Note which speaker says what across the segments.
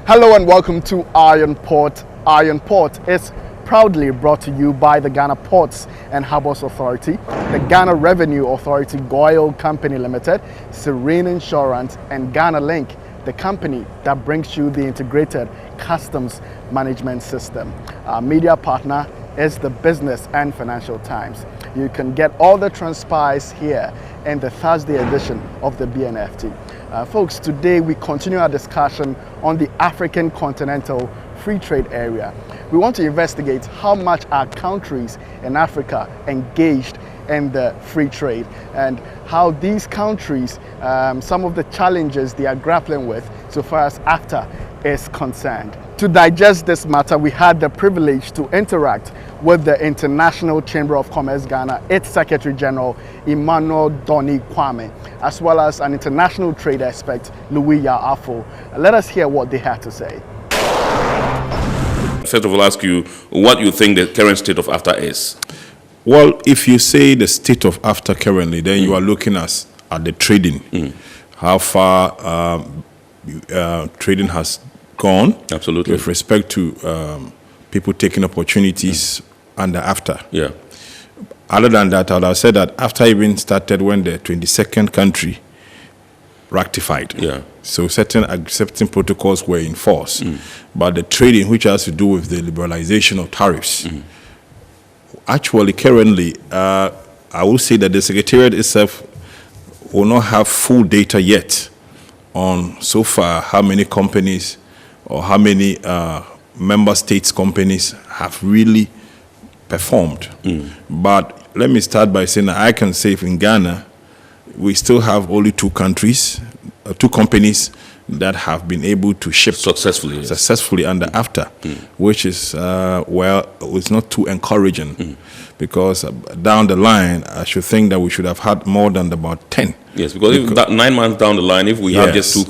Speaker 1: Hello and welcome to Iron Port. Iron Port is proudly brought to you by the Ghana Ports and Harbours Authority, the Ghana Revenue Authority GOIL Company Limited, Serene Insurance, and Ghana Link, the company that brings you the integrated customs management system. Our media partner is the Business and Financial Times. You can get all the transpires here in the Thursday edition of the BNFT. Folks, today we continue our discussion on the African Continental Free Trade Area. We want to investigate how much our countries in Africa engaged in the free trade and how these countries, some of the challenges they are grappling with so far as Afcfta is concerned. To digest this matter, we had the privilege to interact with the International Chamber of Commerce Ghana, its Secretary General, Emmanuel Doni Kwame, as well as an international trade expert, Louis Afo. Let us hear what they had to say.
Speaker 2: First of all, I'll ask you what you think the current state of Afcfta is.
Speaker 3: Well, if you say the state of Afcfta currently, then you are looking at the trading, how far trading has gone.
Speaker 2: Absolutely.
Speaker 3: With respect to people taking opportunities under Afcfta.
Speaker 2: Yeah.
Speaker 3: Other than that, I would have said that Afcfta even started when the 22nd country ratified.
Speaker 2: Yeah.
Speaker 3: So certain accepting protocols were in force. But the trading, which has to do with the liberalization of tariffs, actually currently, I will say that the Secretariat itself will not have full data yet on so far how many companies or how many member states companies have really performed. But let me start by saying that I can say in Ghana, we still have only two companies that have been able to ship successfully under Afcfta, which is, well, it's not too encouraging because down the line, I should think that we should have had more than about 10.
Speaker 2: Yes, because if that 9 months down the line, if we have just two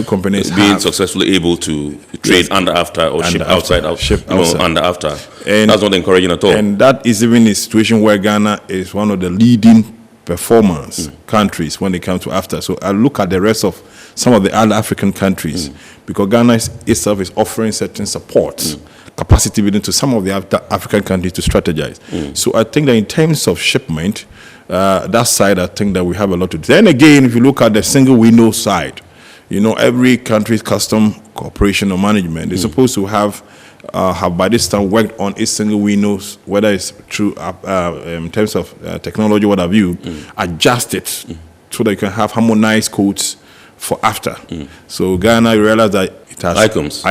Speaker 2: companies being successfully able to trade under Afcfta or ship outside under Afcfta, and that's not encouraging at all.
Speaker 3: And that is even a situation where Ghana is one of the leading performance countries when it comes to Afcfta. So I look at the rest of some of the other African countries because Ghana itself is offering certain support, capacity building to some of the African countries to strategize. So I think that in terms of shipment, that side, I think that we have a lot to do. Then again, if you look at the single window side, you know, every country's custom cooperation or management is supposed to have by this time worked on its single windows, whether it's through in terms of technology, what have you, adjust it so that you can have harmonized codes for Afcfta. So Ghana, you realize that it has icons,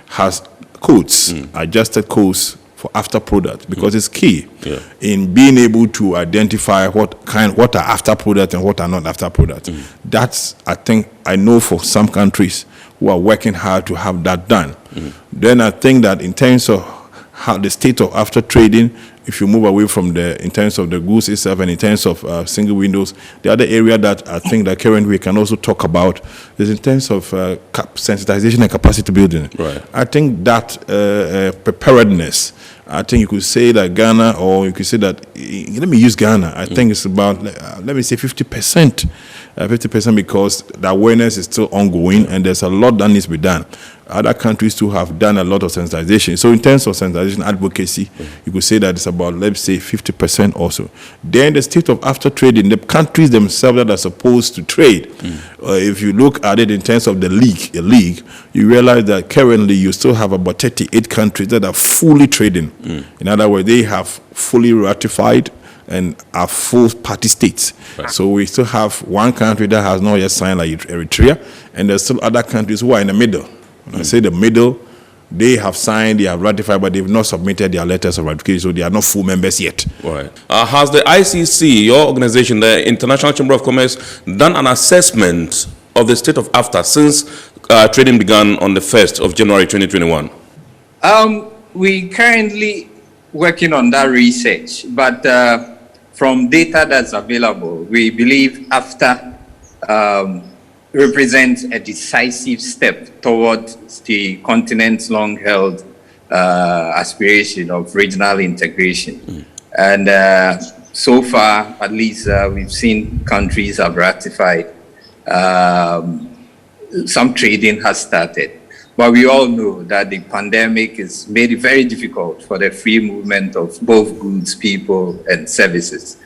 Speaker 3: has codes, adjusted codes for Afcfta products because it's key in being able to identify what are Afcfta products and what are not Afcfta products. That's, I think, I know for some countries who are working hard to have that done. Then I think that in terms of how the state of Afcfta trading, if you move away from in terms of the goods itself and in terms of single windows, the other area that I think that currently we can also talk about is in terms of sensitization and capacity building.
Speaker 2: Right.
Speaker 3: I think that preparedness, I think you could say that Ghana, or you could say that, let me use Ghana, I think it's about, let me say 50%. 50% because the awareness is still ongoing and there's a lot that needs to be done. Other countries too have done a lot of sensitization. So in terms of sensitization advocacy, you could say that it's about, let's say, 50% also. Then the state of Afcfta trading, the countries themselves that are supposed to trade, if you look at it in terms of the league, you realize that currently you still have about 38 countries that are fully trading. In other words, they have fully ratified and are full party states. Right. So we still have one country that has not yet signed, like Eritrea, and there's still other countries who are in the middle. When I say the middle, they have signed, they have ratified, but they've not submitted their letters of ratification, so they are not full members yet.
Speaker 2: Right. Has the ICC, your organization, the International Chamber of Commerce, done an assessment of the state of Afcfta since trading began on the 1st of January 2021?
Speaker 4: We currently working on that research, but from data that's available, we believe Afcfta represents a decisive step towards the continent's long-held aspiration of regional integration. And so far, at least, we've seen countries have ratified. Some trading has started. But we all know that the pandemic has made it very difficult for the free movement of both goods, people, and services.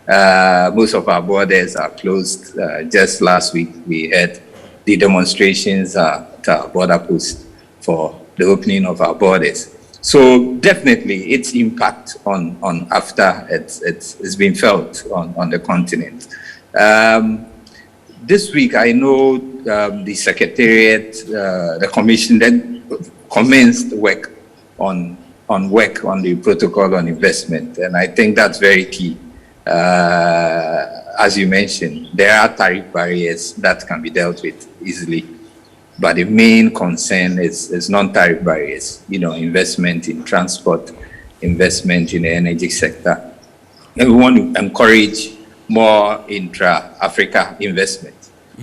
Speaker 4: Most of our borders are closed. Just last week, we had the demonstrations at our border post for the opening of our borders. So definitely, its impact on Afcfta, it's been felt on the continent. This week, I know the Secretariat, the Commission, then commenced work on the protocol on investment, and I think that's very key. As you mentioned, there are tariff barriers that can be dealt with easily, but the main concern is non-tariff barriers. Investment in transport, investment in the energy sector, and we want to encourage more intra-Africa investment,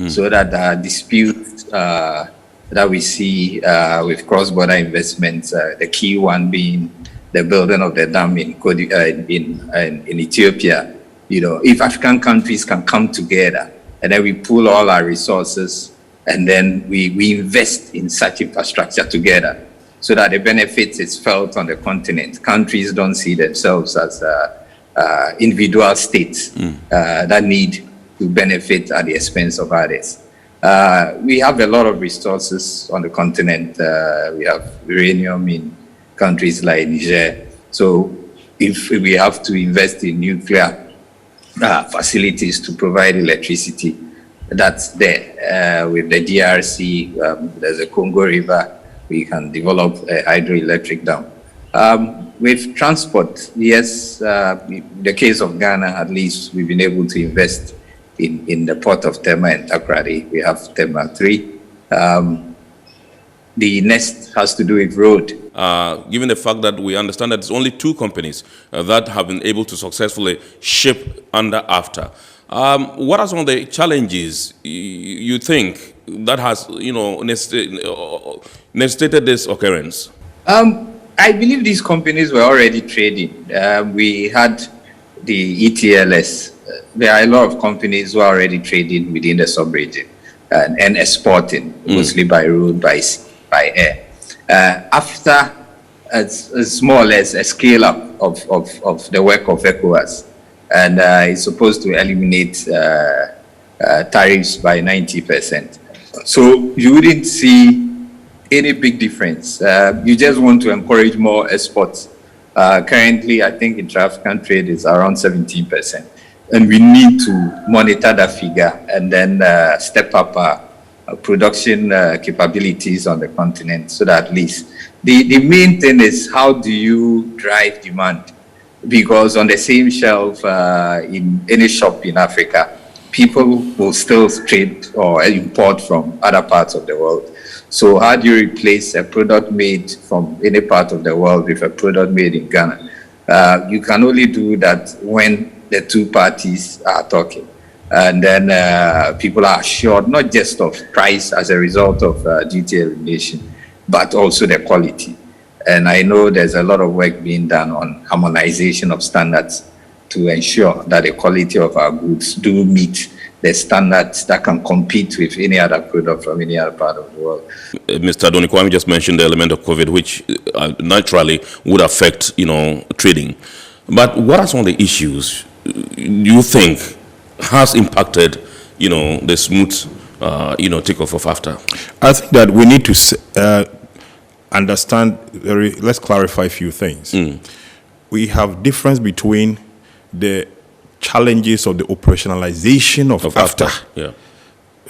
Speaker 4: so that disputes that we see with cross-border investments, the key one being the building of the dam in Ethiopia. If African countries can come together and then we pool all our resources and then we invest in such infrastructure together, so that the benefits is felt on the continent. Countries don't see themselves as individual states that need to benefit at the expense of others. We have a lot of resources on the continent. We have uranium in countries like Niger. So if we have to invest in nuclear facilities to provide electricity, that's there. With the DRC, there's a Congo River, we can develop a hydroelectric dam. With transport, yes, in the case of Ghana, at least we've been able to invest in the port of Tema and Takrady. We have Tema 3. The next has to do with road.
Speaker 2: Given the fact that we understand that it's only 2 companies that have been able to successfully ship under Afcfta, what are some of the challenges you think that has, necessitated this occurrence?
Speaker 4: I believe these companies were already trading. We had the ETLS. There are a lot of companies who are already trading within the sub-region and exporting, mostly by road, by sea, by air. After it's more or less a scale-up of the work of ECOWAS, and it's supposed to eliminate tariffs by 90%. So you wouldn't see any big difference. You just want to encourage more exports. Currently, I think intra-African trade is around 17%. And we need to monitor that figure and then step up our production capabilities on the continent, so that at least the main thing is, how do you drive demand? Because on the same shelf in any shop in Africa, people will still trade or import from other parts of the world. So how do you replace a product made from any part of the world with a product made in Ghana? You can only do that when the 2 parties are talking. And then people are assured not just of price as a result of duty elimination, but also the quality. And I know there's a lot of work being done on harmonization of standards to ensure that the quality of our goods do meet the standards that can compete with any other product from any other part of the world.
Speaker 2: Mr. Donikwame just mentioned the element of COVID, which naturally would affect, trading. But what are some of the issues you think has impacted, the smooth, takeoff of Afcfta?
Speaker 3: I think that we need to understand, let's clarify a few things. We have difference between the challenges of the operationalization of Afcfta.
Speaker 2: Yeah.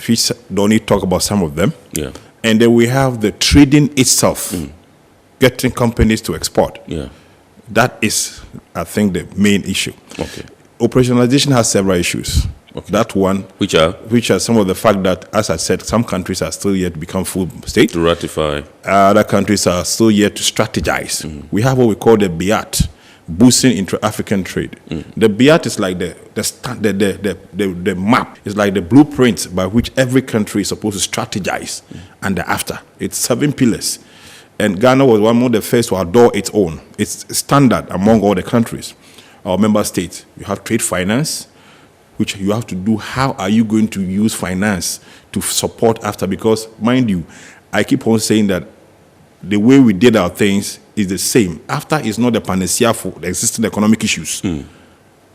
Speaker 3: Which don't need to talk about some of them.
Speaker 2: Yeah.
Speaker 3: And then we have the trading itself, getting companies to export.
Speaker 2: Yeah.
Speaker 3: That is, I think, the main issue.
Speaker 2: Okay.
Speaker 3: Operationalization has several issues. Okay. That one,
Speaker 2: which are
Speaker 3: some of the fact that, as I said, some countries are still yet to become full state.
Speaker 2: To ratify.
Speaker 3: Other countries are still yet to strategize. We have what we call the BIAT, boosting intra-African trade. The BIAT is like the map. It's like the blueprint by which every country is supposed to strategize under Afcfta. It's 7 pillars. And Ghana was one of the first to adore its own. It's standard among all the countries, our member states. You have trade finance, which you have to do. How are you going to use finance to support Afcfta? Because, mind you, I keep on saying that the way we did our things is the same. AFTA is not a panacea for the existing economic issues.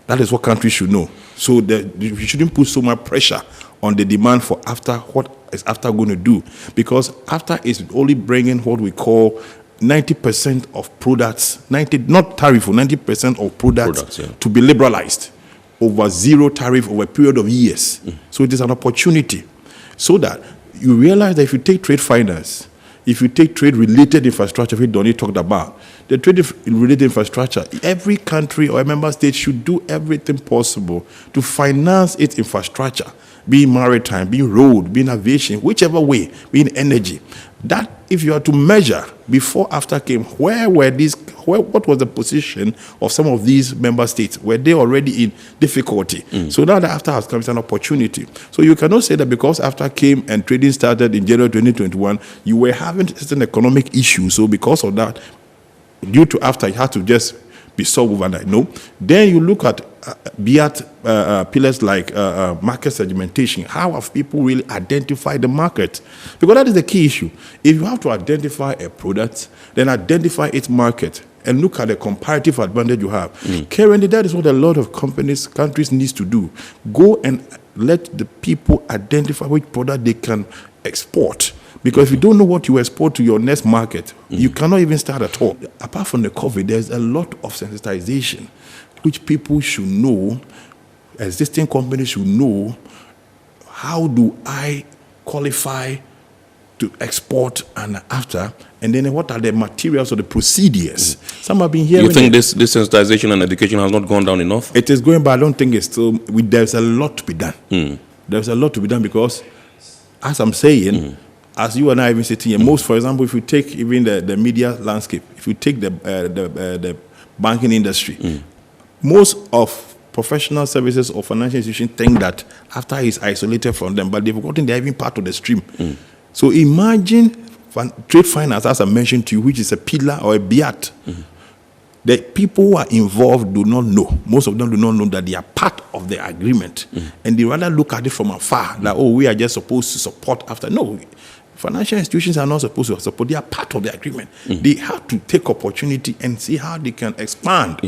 Speaker 3: That is what countries should know. So we shouldn't put so much pressure on the demand for AFTA. What is AFTA going to do? Because AFTA is only bringing what we call 90% of products, not tariff, 90% of products to be liberalized over zero tariff over a period of years. So it is an opportunity so that you realize that if you take trade finance, if you take trade-related infrastructure, which Donnie talked about, the trade-related infrastructure, every country or a member state should do everything possible to finance its infrastructure, being maritime, being road, being aviation, whichever way, being energy. That, if you are to measure before AFTA came, what was the position of some of these member states? Were they already in difficulty? So now that AFTA has come, it's an opportunity. So you cannot say that because AFTA came and trading started in January 2021, you were having certain economic issues. So because of that, due to AFTA, you had to just be solved overnight. No. Then you look at pillars like market segmentation. How have people really identified the market? Because that is the key issue. If you have to identify a product, then identify its market and look at the comparative advantage you have. Currently, that is what a lot of countries need to do. Go and let the people identify which product they can export. Because if you don't know what you export to your next market, you cannot even start at all. Apart from the COVID, there's a lot of sensitization which people should know, existing companies should know, how do I qualify to export and after, and then what are the materials or the procedures? Some have been hearing.
Speaker 2: You think this sensitization and education has not gone down enough?
Speaker 3: It is going, but I don't think it's still, there's a lot to be done. There's a lot to be done because, as I'm saying, as you and I have been sitting here, most, for example, if you take even the media landscape, if you take the banking industry, most of professional services or financial institutions think that AFTA is isolated from them, but they've forgotten they're even part of the stream. So imagine trade finance, as I mentioned to you, which is a pillar or a BIAT. The people who are involved do not know. Most of them do not know that they are part of the agreement. And they rather look at it from afar, like, oh, we are just supposed to support AFTA. No. Financial institutions are not supposed to support. They are part of the agreement. They have to take opportunity and see how they can expand.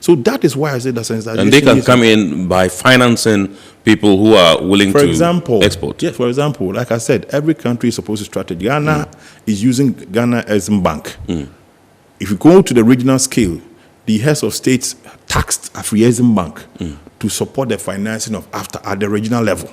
Speaker 3: So that is why I said that sensitization.
Speaker 2: And they can come in by financing people who are willing to export.
Speaker 3: Yes, for example, like I said, every country is supposed to strategy. Ghana is using Ghana as a bank. If you go to the regional scale, the heads of states taxed Afcfta Bank to support the financing of AFTA at the regional level.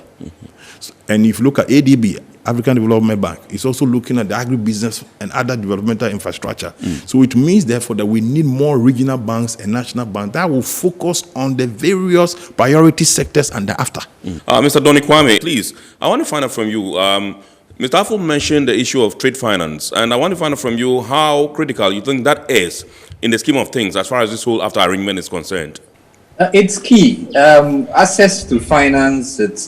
Speaker 3: And if you look at ADB, African Development Bank, it's also looking at the agribusiness and other developmental infrastructure. So it means, therefore, that we need more regional banks and national banks that will focus on the various priority sectors under AFTA.
Speaker 2: Mr. Donnie Kwame, please, I want to find out from you. Mr. Afo mentioned the issue of trade finance, and I want to find out from you how critical you think that is in the scheme of things as far as this whole AFTA arrangement is concerned.
Speaker 4: It's key. Access to finance, it's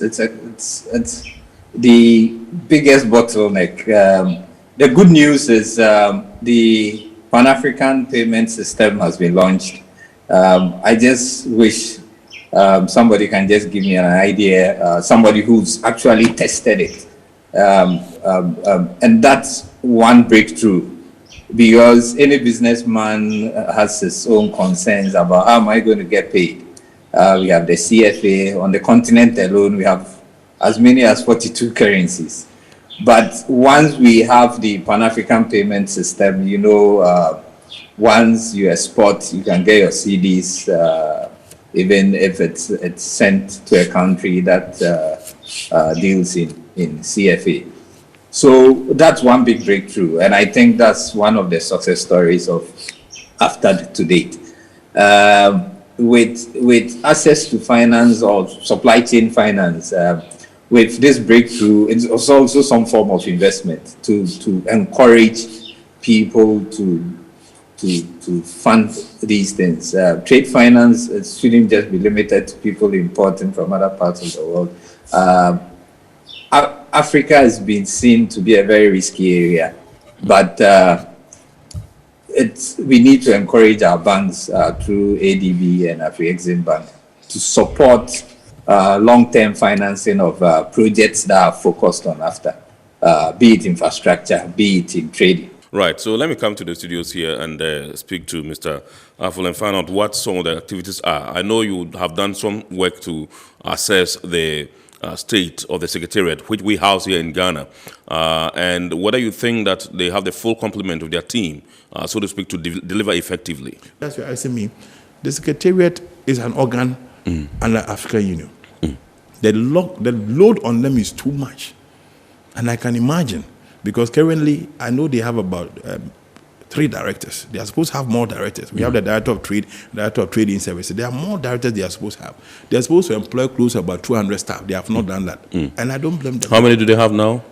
Speaker 4: the biggest bottleneck. The good news is the Pan-African payment system has been launched. I just wish somebody can just give me an idea, somebody who's actually tested it. And that's one breakthrough, because any businessman has his own concerns about how am I going to get paid. We have the CFA. On the continent alone, we have as many as 42 currencies. But once we have the Pan-African payment system, you know, once you export, you can get your CDs, even if it's sent to a country that deals in CFA. So that's one big breakthrough, and I think that's one of the success stories of AFTA to date. With access to finance or supply chain finance, with this breakthrough, it's also some form of investment to encourage people to fund these things. Trade finance, it shouldn't just be limited to people importing from other parts of the world. Africa has been seen to be a very risky area, but we need to encourage our banks through ADB and Afcfta Bank to support long-term financing of projects that are focused on AFTA. be it infrastructure, be it in trading.
Speaker 2: Right. So let me come to the studios here and speak to Mr. Aful and find out what some of the activities are. I know you have done some work to assess the state of the secretariat, which we house here in Ghana, and whether you think that they have the full complement of their team, so to speak, to deliver effectively.
Speaker 3: That's what I say. The secretariat is an organ under African Union. The load on them is too much, and I can imagine. Because currently, I know they have about 3 directors. They are supposed to have more directors. We have the director of trade, director of trading services. There are more directors they are supposed to have. They are supposed to employ close to about 200 staff. They have not done that. And I don't blame them.
Speaker 2: How many do they have now?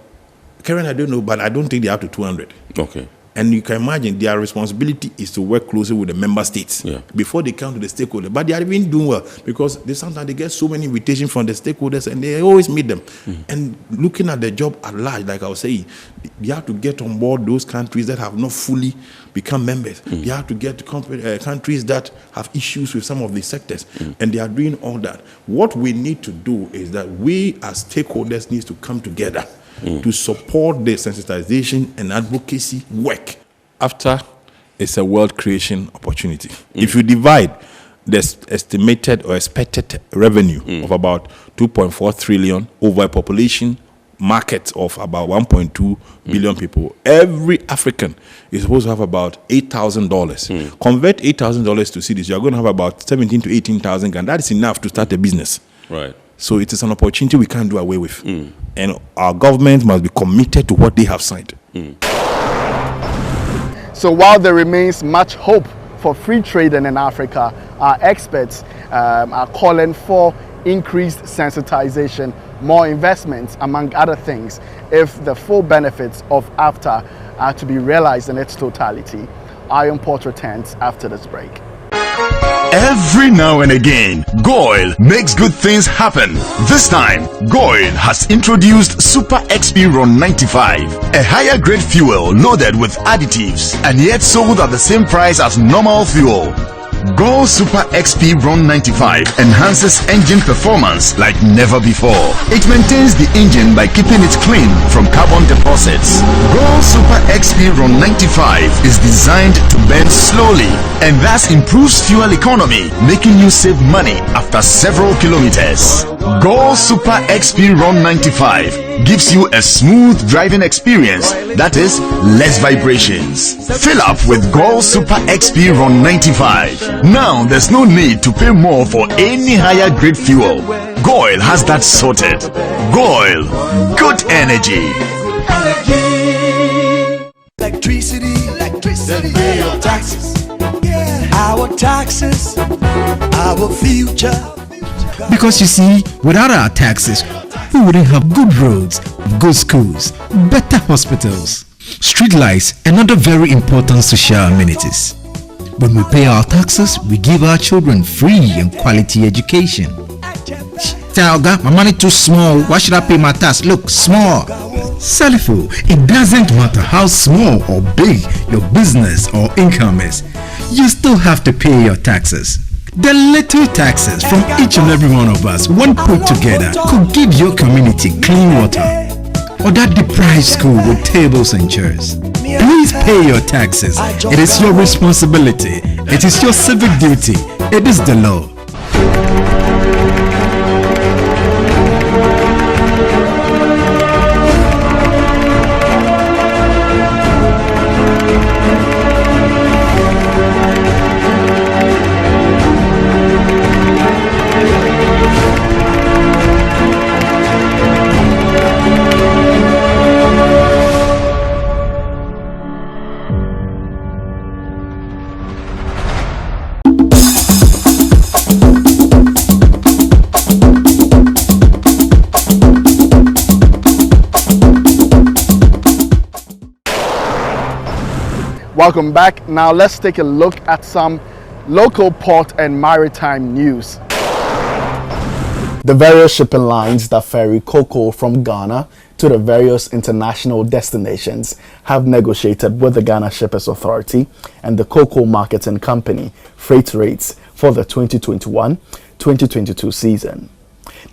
Speaker 3: Currently, I don't know, but I don't think they have to 200.
Speaker 2: Okay.
Speaker 3: And you can imagine their responsibility is to work closely with the member states before they come to the stakeholders. But they are even doing well because sometimes they get so many invitations from the stakeholders and they always meet them. And looking at the job at large, like I was saying, you have to get on board those countries that have not fully become members. You have to get to countries that have issues with some of the sectors. And they are doing all that. What we need to do is that we as stakeholders need to come together to support the sensitization and advocacy work. After it's a world creation opportunity. If you divide the estimated or expected revenue of about 2.4 trillion over a population market of about 1.2 billion people, every African is supposed to have about $8,000. Convert $8,000 to cedis, you are going to have about 17 to 18,000, and that is enough to start a business.
Speaker 2: Right.
Speaker 3: So it is an opportunity we can't do away with. And our government must be committed to what they have signed.
Speaker 1: So while there remains much hope for free trading in Africa, our experts are calling for increased sensitization, more investments, among other things, if the full benefits of Afcfta are to be realized in its totality. Iron Port returns after this break.
Speaker 5: Every now and again, GOIL makes good things happen. This time, GOIL has introduced Super XP Ron 95, a higher grade fuel loaded with additives and yet sold at the same price as normal fuel. GOIL Super XP Ron 95 enhances engine performance like never before. It maintains the engine by keeping it clean from carbon deposits. GOIL Super XP Ron 95 is designed to burn slowly and thus improves fuel economy, making you save money after several kilometers. GOIL Super XP Ron 95 gives you a smooth driving experience, that is, less vibrations. Fill up with GOIL Super XP Ron 95. Now there's no need to pay more for any higher grade fuel. GOIL has that sorted. GOIL, good energy.
Speaker 6: Electricity, then pay your taxes. Our taxes, our future.
Speaker 7: Because you see, without our taxes, we wouldn't have good roads, good schools, better hospitals, street lights, and other very important social amenities. When we pay our taxes, we give our children free and quality education. Talga, my money too small. Why should I pay my tax? Look, small. Salifo, it doesn't matter how small or big your business or income is. You still have to pay your taxes. The little taxes from each and every one of us, when put together, could give your community clean water, or that deprived school with tables and chairs. Please pay your taxes. It is your responsibility. It is your civic duty. It is the law.
Speaker 1: Welcome back. Now let's take a look at some local port and maritime news. The various shipping lines that ferry cocoa from Ghana to the various international destinations have negotiated with the Ghana Shippers Authority and the Cocoa Marketing Company freight rates for the 2021-2022 season.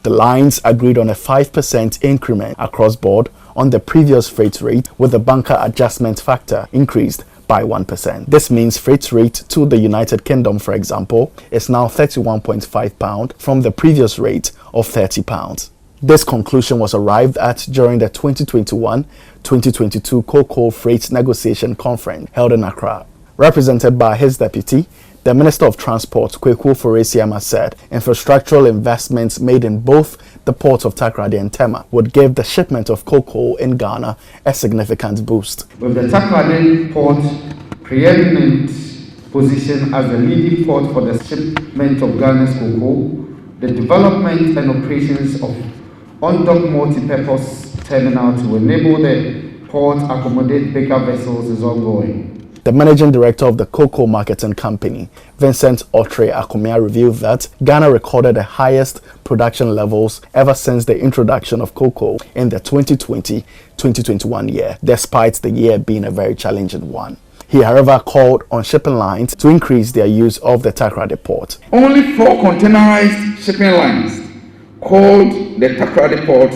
Speaker 1: The lines agreed on a 5% increment across board on the previous freight rate, with the bunker adjustment factor increased by 1%. This means freight rate to the United Kingdom, for example, is now £31.5 from the previous rate of £30. This conclusion was arrived at during the 2021-2022 Cocoa Freight Negotiation Conference held in Accra. Represented by his deputy, the Minister of Transport, Kweku Foresiama, said infrastructural investments made in both the ports of Takoradi and Tema would give the shipment of cocoa in Ghana a significant boost.
Speaker 8: With the Takoradi port preeminent position as the leading port for the shipment of Ghana's cocoa, the development and operations of on-dock multi-purpose terminal to enable the port accommodate bigger vessels is ongoing.
Speaker 1: The managing director of the cocoa marketing company, Vincent Otre Akomia, revealed that Ghana recorded the highest production levels ever since the introduction of cocoa in the 2020-2021 year, despite the year being a very challenging one. He, however, called on shipping lines to increase their use of the Takoradi port.
Speaker 9: Only 4 containerized shipping lines called the Takoradi port,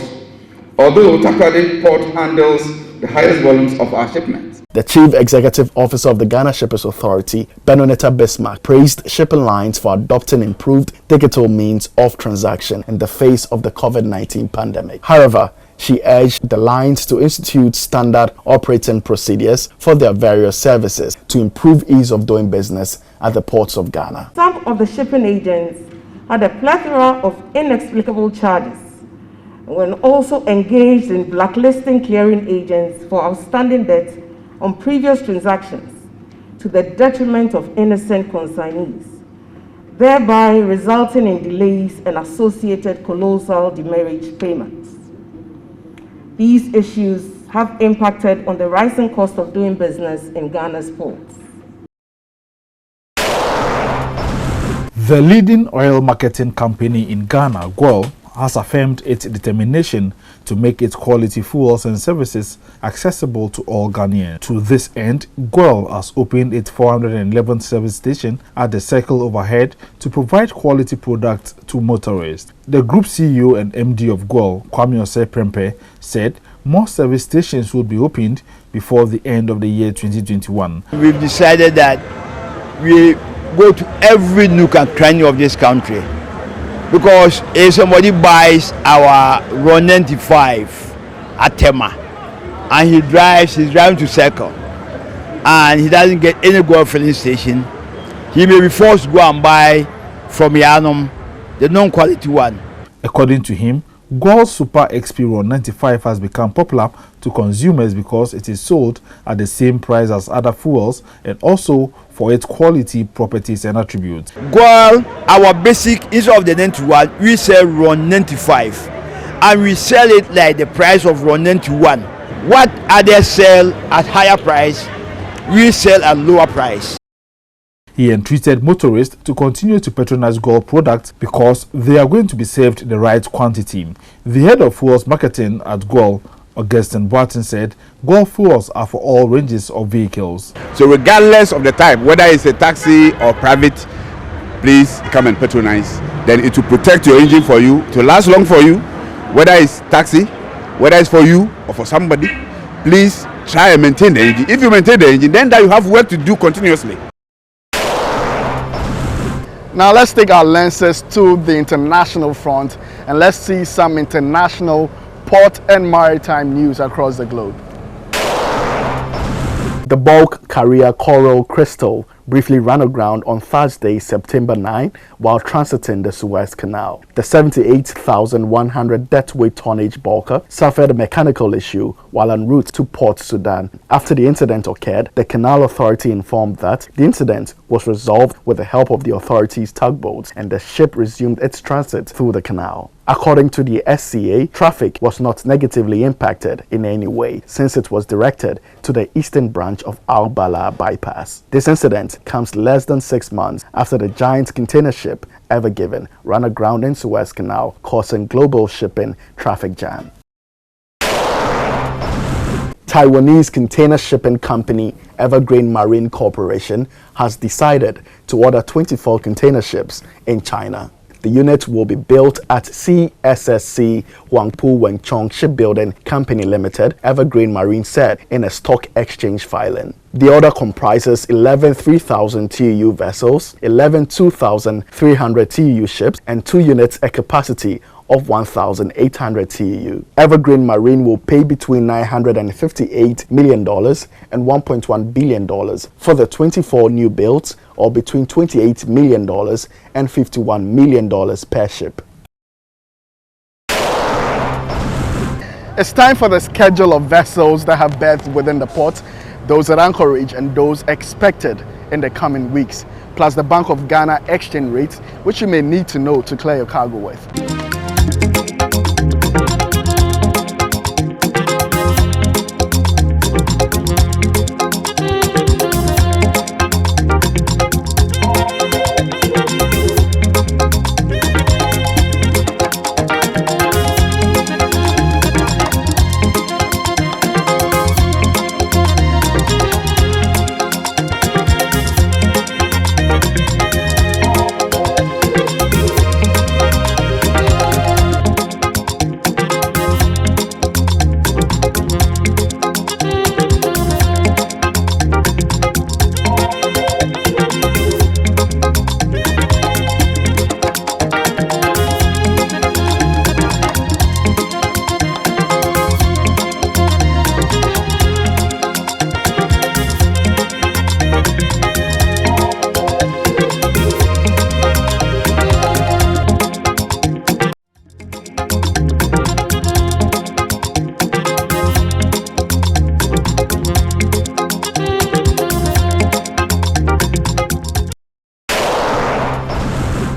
Speaker 9: although Takoradi port handles the highest volumes of our shipments.
Speaker 1: The Chief Executive Officer of the Ghana Shippers Authority, Benonetta Bismarck, praised shipping lines for adopting improved digital means of transaction in the face of the COVID-19 pandemic. However, she urged the lines to institute standard operating procedures for their various services to improve ease of doing business at the ports of Ghana.
Speaker 10: Some of the shipping agents had a plethora of inexplicable charges and were also engaged in blacklisting clearing agents for outstanding debt on previous transactions to the detriment of innocent consignees, thereby resulting in delays and associated colossal demurrage payments. These issues have impacted on the rising cost of doing business in Ghana's ports.
Speaker 11: The leading oil marketing company in Ghana, GOIL, has affirmed its determination to make its quality fuels and services accessible to all Ghanaians. To this end, GOIL has opened its 411th service station at the Circle Overhead to provide quality products to motorists. The group CEO and MD of GOIL, Kwame Ose-Prempeh, said more service stations will be opened before the end of the year 2021.
Speaker 12: We've decided that we go to every nook and cranny of this country, because if somebody buys our Ron 95 at Tema and he's driving to Circle and he doesn't get any GOIL filling station, he may be forced to go and buy from Yanum, the non-quality one.
Speaker 11: According to him, GOIL Super XP Ron 95 has become popular to consumers because it is sold at the same price as other fuels and also for its quality, properties and attributes.
Speaker 12: GOIL, our basic, instead of the 91, we sell Ron 95 and we sell it like the price of Ron 91. What others sell at higher price, we sell at lower price.
Speaker 11: He entreated motorists to continue to patronize GOIL products because they are going to be served the right quantity. The head of fuels marketing at GOIL, Augustine Barton, said GOIL fuels are for all ranges of vehicles.
Speaker 13: So regardless of the type, whether it's a taxi or private, please come and patronize. Then it will protect your engine for you, to last long for you, whether it's taxi, whether it's for you or for somebody. Please try and maintain the engine. If you maintain the engine, then you have work to do continuously.
Speaker 1: Now let's take our lenses to the international front and let's see some international port and maritime news across the globe. The bulk carrier Coral Crystal briefly ran aground on Thursday, September 9, while transiting the Suez Canal. The 78,100 deadweight tonnage bulker suffered a mechanical issue while en route to Port Sudan. After the incident occurred, the Canal Authority informed that the incident was resolved with the help of the authority's tugboats and the ship resumed its transit through the canal. According to the SCA, traffic was not negatively impacted in any way since it was directed to the eastern branch of Al-Bala bypass. This incident comes less than 6 months after the giant container ship Ever Given ran aground in Suez Canal, causing global shipping traffic jam. Taiwanese container shipping company Evergreen Marine Corporation has decided to order 24 container ships in China. The unit will be built at CSSC Huangpu Wenchong Shipbuilding Company Limited, Evergreen Marine said in a stock exchange filing. The order comprises 11 3,000 TEU vessels, 11 2,300 TEU ships, and 2 units a capacity of 1,800 TEU. Evergreen Marine will pay between $958 million and $1.1 billion for the 24 new builds, or between $28 million and $51 million per ship. It's time for the schedule of vessels that have berths within the port, those at anchorage and those expected in the coming weeks, plus the Bank of Ghana exchange rates, which you may need to know to clear your cargo with.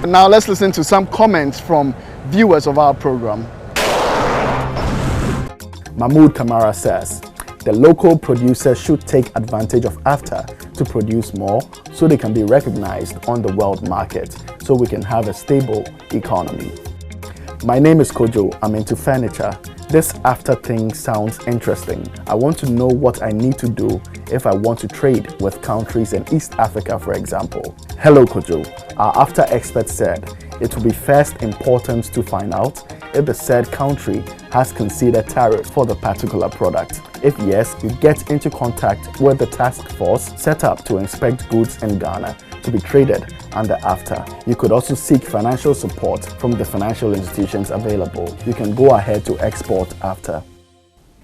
Speaker 1: Now let's listen to some comments from viewers of our program. Mahmoud Kamara says, the local producers should take advantage of Afcfta to produce more so they can be recognized on the world market, so we can have a stable economy. My name is Kojo, I'm into furniture. This Afcfta thing sounds interesting. I want to know what I need to do if I want to trade with countries in East Africa, for example. Hello Kojo, our Afcfta expert said it will be first important to find out if the said country has considered tariff for the particular product. If yes, you get into contact with the task force set up to inspect goods in Ghana to be traded under Afcfta. You could also seek financial support from the financial institutions available. You can go ahead to export Afcfta.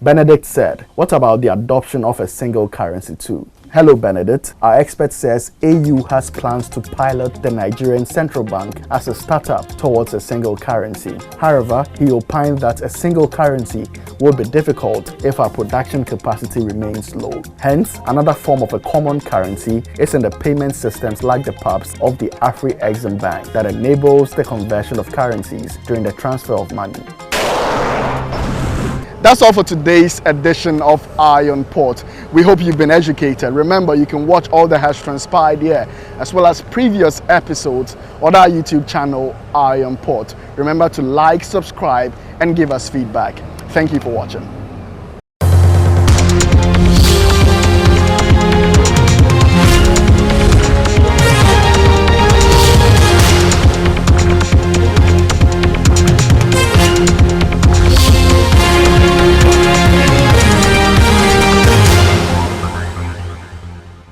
Speaker 1: Benedict said, what about the adoption of a single currency too? Hello Benedict, our expert says AU has plans to pilot the Nigerian Central Bank as a startup towards a single currency. However, he opined that a single currency will be difficult if our production capacity remains low. Hence, another form of a common currency is in the payment systems like the PAPs of the Afri-Exim Bank that enables the conversion of currencies during the transfer of money. That's all for today's edition of Eye on Port. We hope you've been educated. Remember, you can watch all that has transpired here, as well as previous episodes on our YouTube channel, Eye on Port. Remember to like, subscribe, and give us feedback. Thank you for watching.